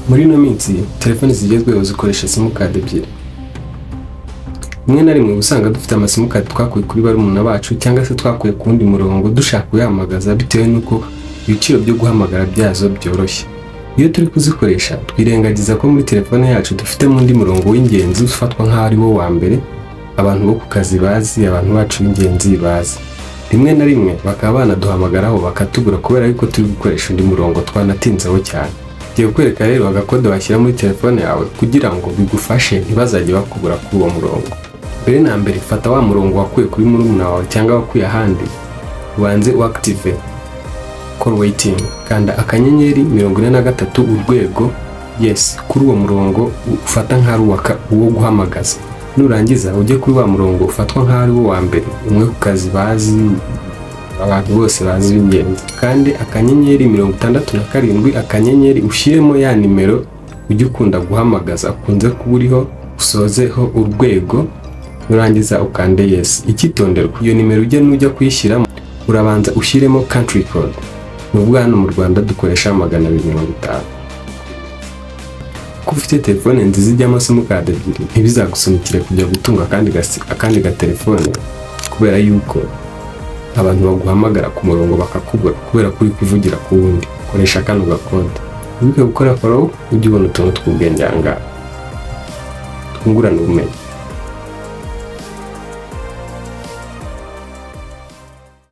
Muri ino minsi telefone zigezweho zikoresha simukadi ebyiri. Rimwe na rimwe usanga dufite amasimukadi twakuye kuri barumuna bacu cyangwa se twakuye ku wundi murongo dushaka kuyahamagaza bitewe n'uko ibiciro byo guhamagara byazo byoroshye. Iyo turi kuzikoresha twirengagiza ko muri telefone yacu dufitemo undi murongo w'ingenzi ufatwa nk'aho ari wo wa mbere abantu bo ku kazi bazi, abantu bacu b'ingenzi bazi. Rimwe na rimwe bakaba banaduhamagaraho bakatubura kubera yuko turi gukoresha undi murongo twanatinzeho cyane. Ngiye kukwereka rero agakode washyira muri telefone yawe kugira ngo bigufashe ntibazajye bakubura kuri uwo murongo. Mbere na mbere fata wa murongo wakuye kuri murumuna wawe cyangwa wakuye ahandi, ubanze uactive call waiting, kanda akanyenyeri 43 urwego yes kuri uwo murongo ufata nk'ari uwo guhamagaza. Nurangiza ujye kuri wa murongo ufatwa nk'ari wo wa mbere umwe ku kazi bazi, abantu bose bazi b'ingenzi, kandi akanyenyeri 67 akanyenyeri ushyiremo ya nimero ujye ukunda guhamagaza ukunze kuba uriho, usozeho urwego. Nurangiza ukande yes. Ikitonderwa, iyo nimero nujya kuyishyiramo urabanza ushyiremo country code. N'ubwo hano mu Rwanda dukoresha 250. Ko ufite telefone nziza ijyamo simukadi ebyiri ntibizagusunikire kujya gutunga akandi telefone kubera yuko abantu baguhamagara ku murongo bakakubura kubera kuri kuvugira ku wundi. Koresha kano gakode. Wibuke gukora follow ujye ubona utuntu tw'ubwenge twungurana ubumenyi.